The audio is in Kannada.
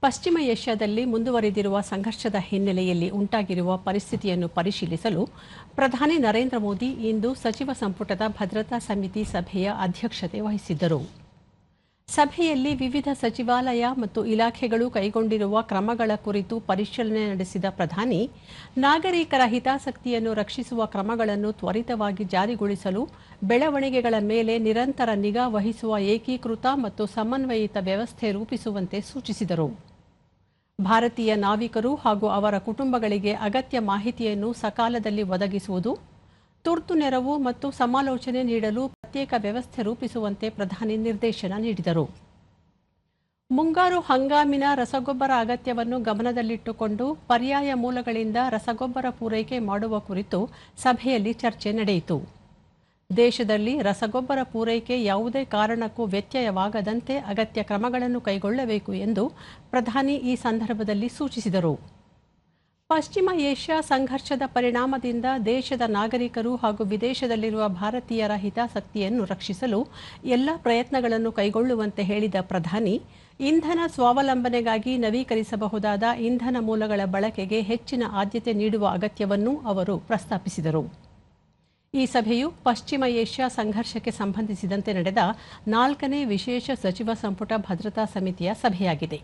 ಪಶ್ಚಿಮ ಏಷ್ಯಾದಲ್ಲಿ ಮುಂದುವರಿದಿರುವ ಸಂಘರ್ಷದ ಹಿನ್ನೆಲೆಯಲ್ಲಿ ಉಂಟಾಗಿರುವ ಪರಿಸ್ಥಿತಿಯನ್ನು ಪರಿಶೀಲಿಸಲು ಪ್ರಧಾನಿ ನರೇಂದ್ರ ಮೋದಿ ಇಂದು ಸಚಿವ ಸಂಪುಟದ ಭದ್ರತಾ ಸಮಿತಿ ಸಭೆಯ ಅಧ್ಯಕ್ಷತೆ ವಹಿಸಿದ್ದರು. ಸಭೆಯಲ್ಲಿ ವಿವಿಧ ಸಚಿವಾಲಯ ಮತ್ತು ಇಲಾಖೆಗಳು ಕೈಗೊಂಡಿರುವ ಕ್ರಮಗಳ ಕುರಿತು ಪರಿಶೀಲನೆ ನಡೆಸಿದ ಪ್ರಧಾನಿ, ನಾಗರಿಕರ ಹಿತಾಸಕ್ತಿಯನ್ನು ರಕ್ಷಿಸುವ ಕ್ರಮಗಳನ್ನು ತ್ವರಿತವಾಗಿ ಜಾರಿಗೊಳಿಸಲು ಬೆಳವಣಿಗೆಗಳ ಮೇಲೆ ನಿರಂತರ ನಿಗಾ ವಹಿಸುವ ಏಕೀಕೃತ ಮತ್ತು ಸಮನ್ವಯಿತ ವ್ಯವಸ್ಥೆ ರೂಪಿಸುವಂತೆ ಸೂಚಿಸಿದರು. ಭಾರತೀಯ ನಾವಿಕರು ಹಾಗೂ ಅವರ ಕುಟುಂಬಗಳಿಗೆ ಅಗತ್ಯ ಮಾಹಿತಿಯನ್ನು ಸಕಾಲದಲ್ಲಿ ಒದಗಿಸುವುದು, ತುರ್ತು ನೆರವು ಮತ್ತು ಸಮಾಲೋಚನೆ ನೀಡಲು ಪ್ರತ್ಯೇಕ ವ್ಯವಸ್ಥೆ ರೂಪಿಸುವಂತೆ ಪ್ರಧಾನಿ ನಿರ್ದೇಶನ ನೀಡಿದರು. ಮುಂಗಾರು ಹಂಗಾಮಿನ ರಸಗೊಬ್ಬರ ಅಗತ್ಯವನ್ನು ಗಮನದಲ್ಲಿಟ್ಟುಕೊಂಡು ಪರ್ಯಾಯ ಮೂಲಗಳಿಂದ ರಸಗೊಬ್ಬರ ಪೂರೈಕೆ ಮಾಡುವ ಕುರಿತು ಸಭೆಯಲ್ಲಿ ಚರ್ಚೆ ನಡೆಯಿತು. ದೇಶದಲ್ಲಿ ರಸಗೊಬ್ಬರ ಪೂರೈಕೆ ಯಾವುದೇ ಕಾರಣಕ್ಕೂ ವ್ಯತ್ಯಯವಾಗದಂತೆ ಅಗತ್ಯ ಕ್ರಮಗಳನ್ನು ಕೈಗೊಳ್ಳಬೇಕು ಎಂದು ಪ್ರಧಾನಿ ಈ ಸಂದರ್ಭದಲ್ಲಿ ಸೂಚಿಸಿದರು. ಪಶ್ಚಿಮ ಏಷ್ಯಾ ಸಂಘರ್ಷದ ಪರಿಣಾಮದಿಂದ ದೇಶದ ನಾಗರಿಕರು ಹಾಗೂ ವಿದೇಶದಲ್ಲಿರುವ ಭಾರತೀಯರ ಹಿತಾಸಕ್ತಿಯನ್ನು ರಕ್ಷಿಸಲು ಎಲ್ಲ ಪ್ರಯತ್ನಗಳನ್ನು ಕೈಗೊಳ್ಳುವಂತೆ ಹೇಳಿದ ಪ್ರಧಾನಿ, ಇಂಧನ ಸ್ವಾವಲಂಬನೆಗಾಗಿ ನವೀಕರಿಸಬಹುದಾದ ಇಂಧನ ಮೂಲಗಳ ಬಳಕೆಗೆ ಹೆಚ್ಚಿನ ಆದ್ಯತೆ ನೀಡುವ ಅಗತ್ಯವನ್ನು ಅವರು ಪ್ರಸ್ತಾಪಿಸಿದರು. ಈ ಸಭೆಯು ಪಶ್ಚಿಮ ಏಷ್ಯಾ ಸಂಘರ್ಷಕ್ಕೆ ಸಂಬಂಧಿಸಿದಂತೆ ನಡೆದ 4ನೇ ವಿಶೇಷ ಸಚಿವ ಸಂಪುಟ ಭದ್ರತಾ ಸಮಿತಿಯ ಸಭೆಯಾಗಿದೆ.